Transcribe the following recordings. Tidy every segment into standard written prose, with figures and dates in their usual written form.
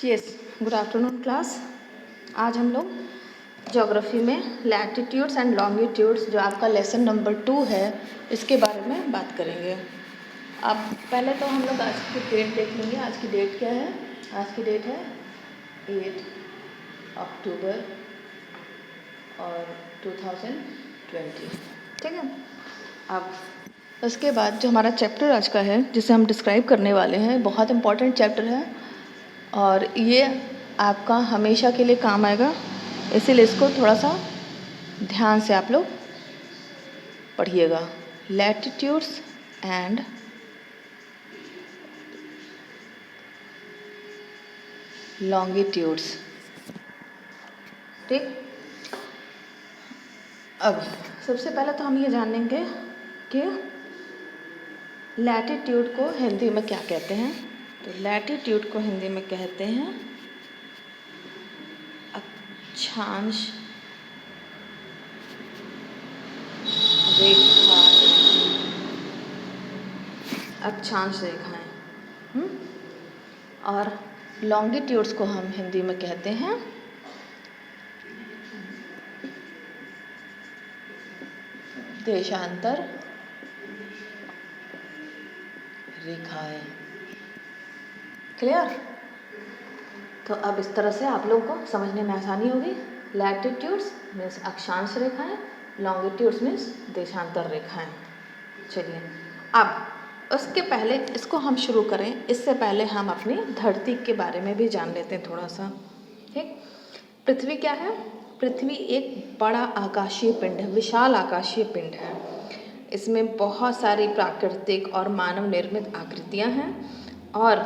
Yes, good afternoon class. आज हम लोग ज्योग्राफी में लैटिट्यूड्स एंड लॉन्गिट्यूड्स जो आपका लेसन नंबर 2 है इसके बारे में बात करेंगे। अब पहले तो हम लोग आज की डेट देख लेंगे। आज की डेट क्या है? आज की डेट है 8 अक्टूबर और 2020। ठीक है। अब उसके बाद जो हमारा चैप्टर आज का है जिसे हम डिस्क्राइब करने वाले हैं, बहुत इम्पॉर्टेंट चैप्टर है और ये आपका हमेशा के लिए काम आएगा, इसीलिए इसको थोड़ा सा ध्यान से आप लोग पढ़िएगा। Latitudes and longitudes. ठीक। अब सबसे पहले तो हम ये जानेंगे कि लैटिट्यूड को हिंदी में क्या कहते हैं। तो लैटिट्यूड को हिंदी में कहते हैं अक्षांश रेखाएं। अक्षांश रेखाएं। और लॉन्गिट्यूड्स को हम हिंदी में कहते हैं देशांतर रेखाएं। क्लियर? तो अब इस तरह से आप लोगों को समझने में आसानी होगी। लैटिट्यूड्स मीन्स अक्षांश रेखाएं, लॉन्गिट्यूड्स मीन्स देशांतर रेखाएं। चलिए, अब उसके पहले इसको हम शुरू करें, इससे पहले हम अपनी धरती के बारे में भी जान लेते हैं थोड़ा सा। ठीक। पृथ्वी क्या है? पृथ्वी एक बड़ा आकाशीय पिंड है, विशाल आकाशीय पिंड है। इसमें बहुत सारी प्राकृतिक और मानव निर्मित आकृतियां हैं और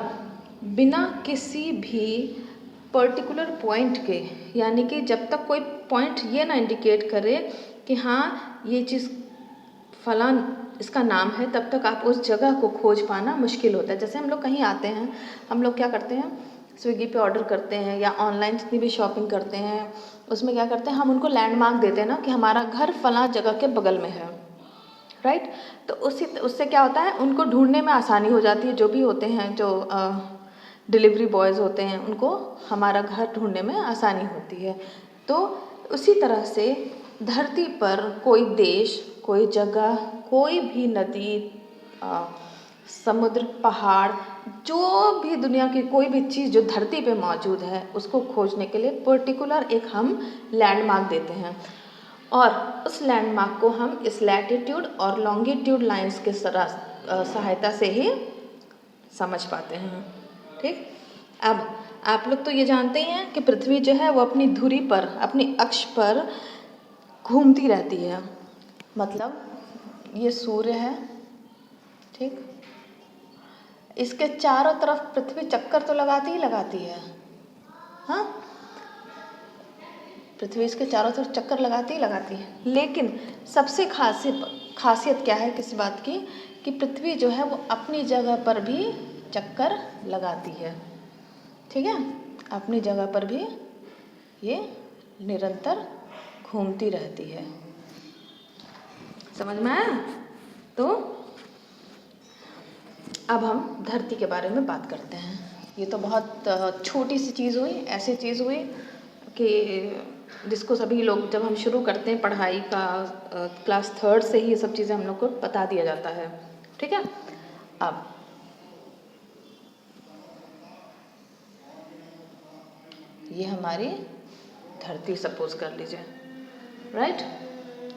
बिना किसी भी पर्टिकुलर पॉइंट के, यानी कि जब तक कोई पॉइंट ये ना इंडिकेट करे कि हाँ ये चीज़ फलां इसका नाम है, तब तक आप उस जगह को खोज पाना मुश्किल होता है। जैसे हम लोग कहीं आते हैं, हम लोग क्या करते हैं, स्विगी पे ऑर्डर करते हैं या ऑनलाइन जितनी भी शॉपिंग करते हैं उसमें क्या करते हैं, हम उनको लैंडमार्क देते हैं ना कि हमारा घर फलां जगह के बगल में है। राइट। तो उससे क्या होता है, उनको ढूंढने में आसानी हो जाती है। जो भी होते हैं, जो डिलीवरी बॉयज़ होते हैं, उनको हमारा घर ढूंढने में आसानी होती है। तो उसी तरह से धरती पर कोई देश, कोई जगह, कोई भी नदी, समुद्र, पहाड़, जो भी दुनिया की कोई भी चीज़ जो धरती पे मौजूद है उसको खोजने के लिए पर्टिकुलर एक हम लैंडमार्क देते हैं और उस लैंडमार्क को हम इस लैटिट्यूड और लॉन्गिट्यूड लाइंस के सहायता से ही समझ पाते हैं। ठीक। अब आप लोग तो ये जानते ही हैं कि पृथ्वी जो है वो अपनी धुरी पर, अपनी अक्ष पर घूमती रहती है। मतलब ये सूर्य है, ठीक, इसके चारों तरफ पृथ्वी चक्कर तो लगाती ही लगाती है। हाँ, पृथ्वी इसके चारों तरफ चक्कर लगाती ही लगाती है, लेकिन सबसे खासियत क्या है किस बात की, कि पृथ्वी जो है वो अपनी जगह पर भी चक्कर लगाती है। ठीक है, अपनी जगह पर भी ये निरंतर घूमती रहती है। समझ में आया? तो अब हम धरती के बारे में बात करते हैं। ये तो बहुत छोटी सी चीज़ हुई, ऐसी चीज़ हुई कि जिसको सभी लोग, जब हम शुरू करते हैं पढ़ाई का, क्लास 3 से ही ये सब चीज़ें हम लोग को बता दिया जाता है। ठीक है। अब ये हमारी धरती सपोज कर लीजिए। राइट।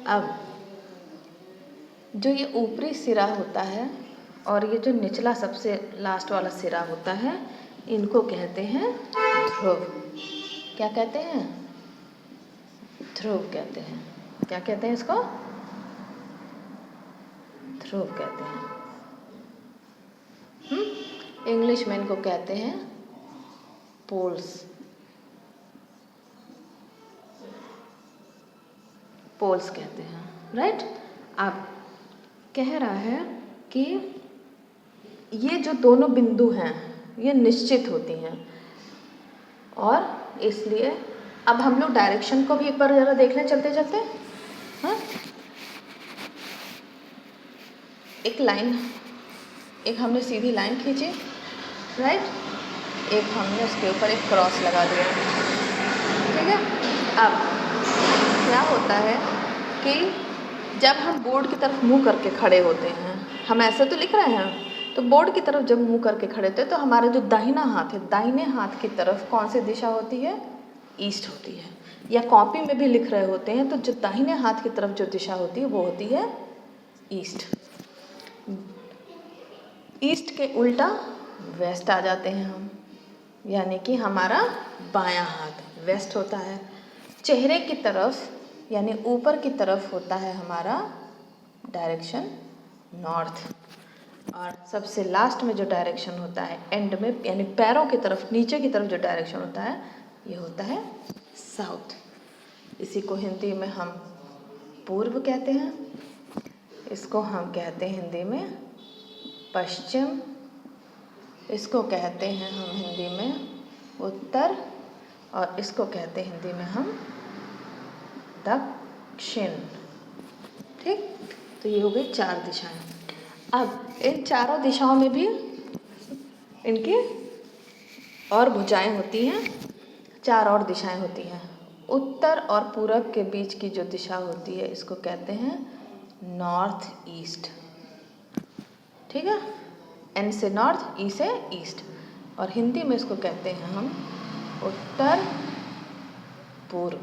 अब जो ये ऊपरी सिरा होता है और ये जो निचला सबसे लास्ट वाला सिरा होता है, इनको कहते हैं ध्रुव। क्या कहते हैं? ध्रुव कहते हैं। क्या कहते हैं इसको? ध्रुव कहते हैं। इंग्लिश में इनको कहते हैं पोल्स। पोल्स कहते हैं। राइट। अब कह रहा है कि ये जो दोनों बिंदु हैं ये निश्चित होती हैं और इसलिए अब हम लोग डायरेक्शन को भी एक बार ज़रा देख लें चलते चलते। हाँ, एक लाइन, एक हमने सीधी लाइन खींची। राइट। एक हमने उसके ऊपर एक क्रॉस लगा दिया, ठीक है। अब क्या होता है कि जब हम बोर्ड की तरफ मुंह करके खड़े होते हैं, हम ऐसे तो लिख रहे हैं, तो बोर्ड की तरफ जब मुंह करके खड़े होते हैं तो हमारा जो दाहिना हाथ है, दाहिने हाथ की तरफ कौन सी दिशा होती है? ईस्ट होती है। या कॉपी में भी लिख रहे होते हैं तो जो दाहिने हाथ की तरफ जो दिशा होती है वो होती है ईस्ट। ईस्ट के उल्टा वेस्ट आ जाते हैं हम, यानी कि हमारा बायां हाथ वेस्ट होता है। चेहरे की तरफ यानी ऊपर की तरफ होता है हमारा डायरेक्शन नॉर्थ, और सबसे लास्ट में जो डायरेक्शन होता है एंड में, यानी पैरों की तरफ नीचे की तरफ जो डायरेक्शन होता है ये होता है साउथ। इसी को हिंदी में हम पूर्व कहते हैं, इसको हम कहते हैं हिंदी में पश्चिम, इसको कहते हैं हम हिंदी में उत्तर, और इसको कहते हैं हिंदी में हम दक्षिण, ठीक। तो ये हो गई 4 दिशाएं। अब इन चारों दिशाओं में भी इनकी और भुजाएं होती हैं, 4 और दिशाएं होती हैं। उत्तर और पूरब के बीच की जो दिशा होती है इसको कहते हैं नॉर्थ ईस्ट, ठीक है। एन से नॉर्थ, ई से ईस्ट, और हिंदी में इसको कहते हैं हम उत्तर पूर्व।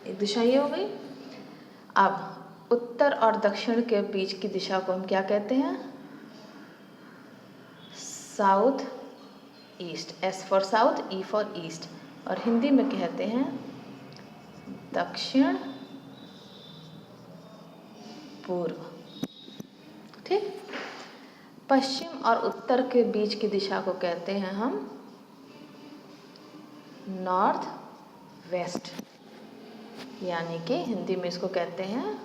एक दिशा ये हो गई। अब उत्तर और दक्षिण के बीच की दिशा को हम क्या कहते हैं? South east. S for south, E for east, और हिंदी में कहते हैं दक्षिण पूर्व, ठीक। पश्चिम और उत्तर के बीच की दिशा को कहते हैं हम नॉर्थ वेस्ट, यानी कि हिंदी में इसको कहते हैं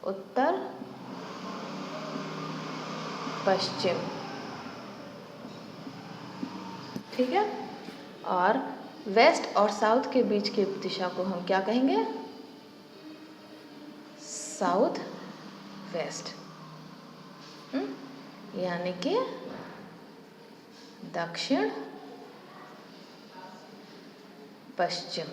उत्तर पश्चिम, ठीक है। और वेस्ट और साउथ के बीच की दिशा को हम क्या कहेंगे? साउथ वेस्ट, यानी कि दक्षिण पश्चिम।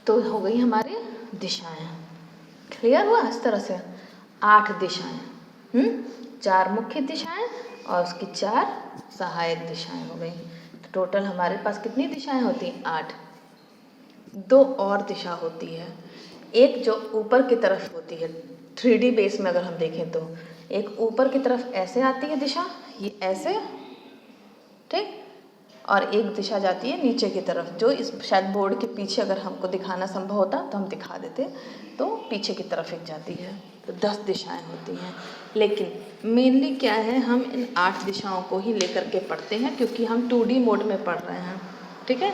तो हो गई हमारी दिशाएं। क्लियर हुआ? इस तरह से 8 दिशाएं, 4 मुख्य दिशाएं और उसकी 4 सहायक दिशाएं हो गई। तो टोटल हमारे पास कितनी दिशाएं होती हैं? 8। 2 और दिशा होती है, एक जो ऊपर की तरफ होती है 3D बेस में अगर हम देखें तो एक ऊपर की तरफ ऐसे आती है दिशा, ये ऐसे, ठीक। और एक दिशा जाती है नीचे की तरफ, जो इस शायद बोर्ड के पीछे अगर हमको दिखाना संभव होता तो हम दिखा देते, तो पीछे की तरफ एक जाती है। तो 10 दिशाएं होती हैं, लेकिन मेनली क्या है, हम इन 8 दिशाओं को ही लेकर के पढ़ते हैं क्योंकि हम 2D मोड में पढ़ रहे हैं, ठीक है।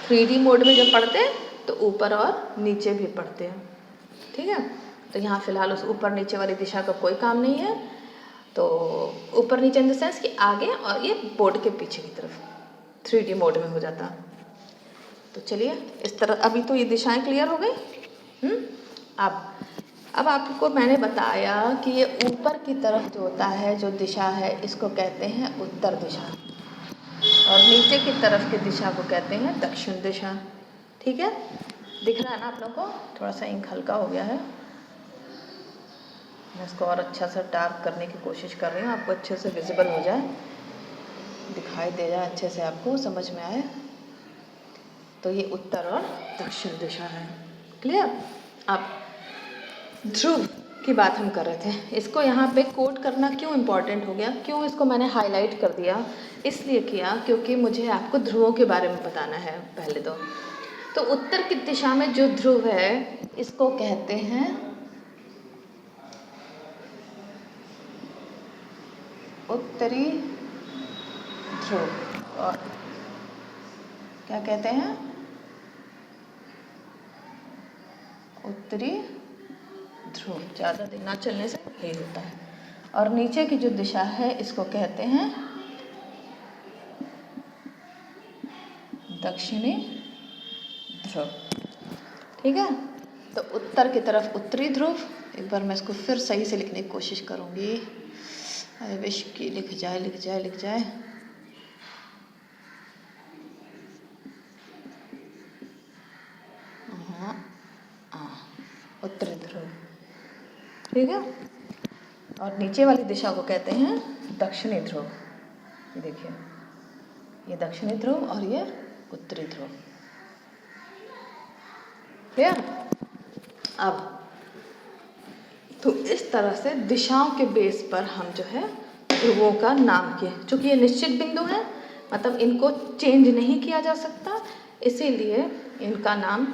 3D मोड में जब पढ़ते हैं तो ऊपर और नीचे भी पढ़ते हैं, ठीक है। तो यहाँ फ़िलहाल उस ऊपर नीचे वाली दिशा का कोई काम नहीं है। तो ऊपर नीचे इन द सेंस कि आगे और ये बोर्ड के पीछे की तरफ 3D मोड में हो जाता। तो चलिए इस तरह, अभी तो ये दिशाएं क्लियर हो गई। अब आपको मैंने बताया कि ये ऊपर की तरफ जो होता है, जो दिशा है, इसको कहते हैं उत्तर दिशा, और नीचे की तरफ की दिशा को कहते हैं दक्षिण दिशा, ठीक है। दिख रहा है ना आप लोगों को? थोड़ा सा इंक हल्का हो गया है, मैं इसको और अच्छा से डार्क करने की कोशिश कर रही हूँ, आपको अच्छे से विजिबल हो जाए, दिखाई दे जाए, अच्छे से आपको समझ में आए। तो ये उत्तर और दक्षिण दिशा है, क्लियर। अब ध्रुव की बात हम कर रहे थे, इसको यहाँ पे कोट करना क्यों इम्पोर्टेंट हो गया, क्यों इसको मैंने हाईलाइट कर दिया? इसलिए किया क्योंकि मुझे आपको ध्रुवों के बारे में बताना है पहले तो उत्तर की दिशा में जो ध्रुव है इसको कहते हैं उत्तरी ध्रुव, और क्या कहते हैं? उत्तरी ध्रुव। ज़्यादा दिन ना चलने से यही होता है। और नीचे की जो दिशा है इसको कहते हैं दक्षिणी ध्रुव, ठीक है। तो उत्तर की तरफ उत्तरी ध्रुव। एक बार मैं इसको फिर सही से लिखने की कोशिश करूँगी। आई विश कि लिख जाए लिख जाए लिख जाए। हाँ हाँ, उत्तरी ध्रुव, ठीक है। और नीचे वाली दिशा को कहते हैं दक्षिणी ध्रुव। ये देखिए, ये दक्षिणी ध्रुव और ये उत्तरी ध्रुव। क्लियर? अब तो इस तरह से दिशाओं के बेस पर हम जो है ध्रुवों का नाम किए। चूँकि ये निश्चित बिंदु है, मतलब इनको चेंज नहीं किया जा सकता, इसीलिए इनका नाम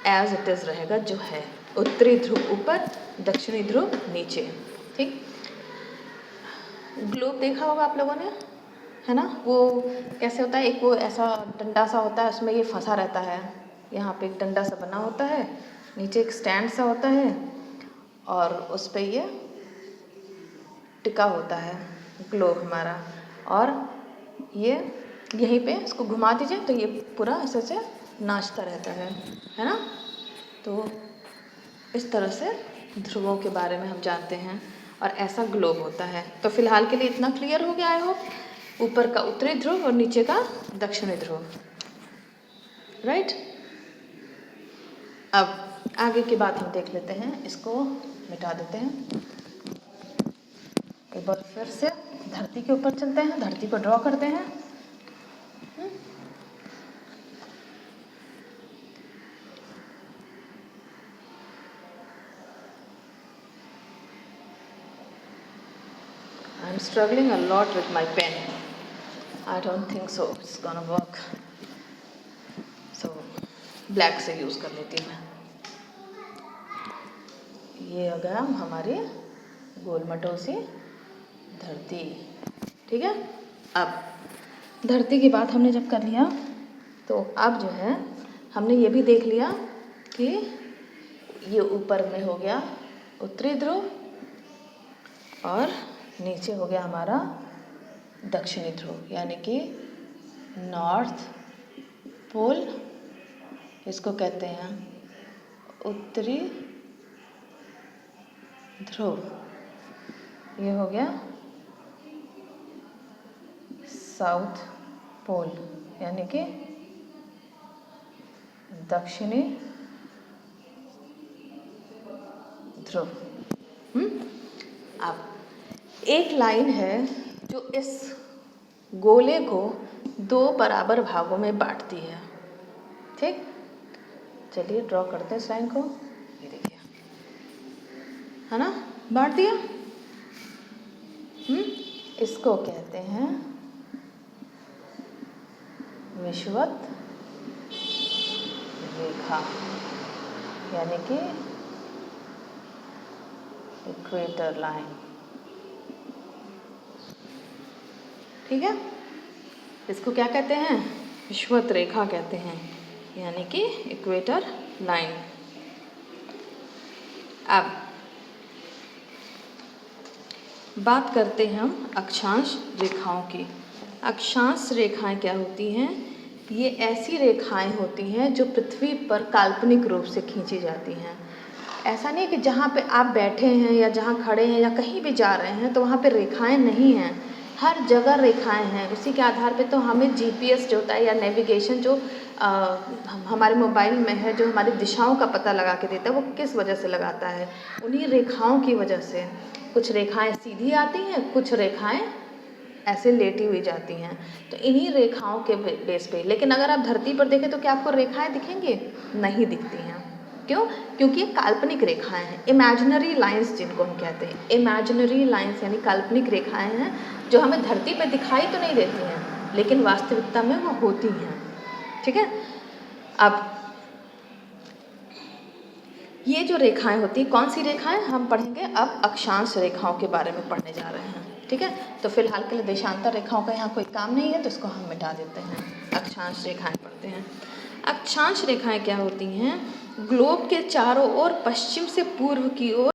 एज इट इज़ रहेगा जो है। उत्तरी ध्रुव ऊपर, दक्षिणी ध्रुव नीचे, ठीक। ग्लोब देखा होगा आप लोगों ने, है ना? वो कैसे होता है, एक वो ऐसा डंडा सा होता है, उसमें ये फंसा रहता है। यहाँ पे एक डंडा सा बना होता है, नीचे एक स्टैंड सा होता है और उस पे ये टिका होता है ग्लोब हमारा। और ये यहीं पे इसको घुमा दीजिए तो ये पूरा ऐसे से नाचता रहता है ना? तो इस तरह से ध्रुवों के बारे में हम जानते हैं और ऐसा ग्लोब होता है। तो फिलहाल के लिए इतना क्लियर हो गया आई होप। ऊपर का उत्तरी ध्रुव और नीचे का दक्षिणी ध्रुव, राइट। अब आगे की बात हम देख लेते हैं, इसको मिटा देते हैं। एक बार फिर से धरती के ऊपर चलते हैं, धरती को ड्रॉ करते हैं। I'm struggling a lot with my pen. I don't think so it's gonna work. So black से यूज़ कर लेती हूँ मैं। ये हो गया हमारी गोल मटोसी धरती, ठीक है। अब धरती की बात हमने जब कर लिया तो अब जो है हमने ये भी देख लिया कि ये ऊपर में हो गया उत्तरी ध्रुव और नीचे हो गया हमारा दक्षिणी ध्रुव, यानी कि नॉर्थ पोल, इसको कहते हैं उत्तरी ध्रुव। ये हो गया साउथ पोल, यानी कि दक्षिणी ध्रुव। अब एक लाइन है जो इस गोले को 2 बराबर भागों में बांटती है, ठीक। चलिए ड्रॉ करते हैं इस लाइन को। ये देखिए, है ना, बांट दिया। इसको कहते हैं विषुवत रेखा, यानी कि इक्वेटर लाइन, ठीक है। इसको क्या कहते हैं? विषुवत रेखा कहते हैं, यानी कि इक्वेटर लाइन। अब बात करते हैं हम अक्षांश रेखाओं की। अक्षांश रेखाएं क्या होती हैं? ये ऐसी रेखाएं होती हैं जो पृथ्वी पर काल्पनिक रूप से खींची जाती हैं। ऐसा नहीं कि जहाँ पे आप बैठे हैं या जहाँ खड़े हैं या कहीं भी जा रहे हैं तो वहाँ पे रेखाएं नहीं हैं, हर जगह रेखाएं हैं। उसी के आधार पे तो हमें जीपीएस जो होता है या नेविगेशन जो हमारे मोबाइल में है, जो हमारी दिशाओं का पता लगा के देता है, वो किस वजह से लगाता है? उन्हीं रेखाओं की वजह से। कुछ रेखाएं सीधी आती हैं, कुछ रेखाएं ऐसे लेटी हुई जाती हैं, तो इन्हीं रेखाओं के बेस पे। लेकिन अगर आप धरती पर देखें तो क्या आपको रेखाएं दिखेंगी? नहीं दिखती हैं। क्यों? क्योंकि ये काल्पनिक रेखाएं हैं, इमेजिनरी लाइंस जिनको हम कहते हैं। इमेजिनरी लाइंस यानी काल्पनिक रेखाएं हैं जो हमें धरती पर दिखाई तो नहीं देती हैं, लेकिन वास्तविकता में वो होती हैं, ठीक है। अब ये जो रेखाएं होती हैं, कौन सी रेखाएं हम पढ़ेंगे अब? अक्षांश रेखाओं के बारे में पढ़ने जा रहे हैं, ठीक है। तो फिलहाल के लिए देशांतर रेखाओं का यहाँ कोई काम नहीं है, तो इसको हम मिटा देते हैं। अक्षांश रेखाएं पढ़ते हैं। अक्षांश रेखाएं क्या होती हैं? ग्लोब के चारों ओर पश्चिम से पूर्व की ओर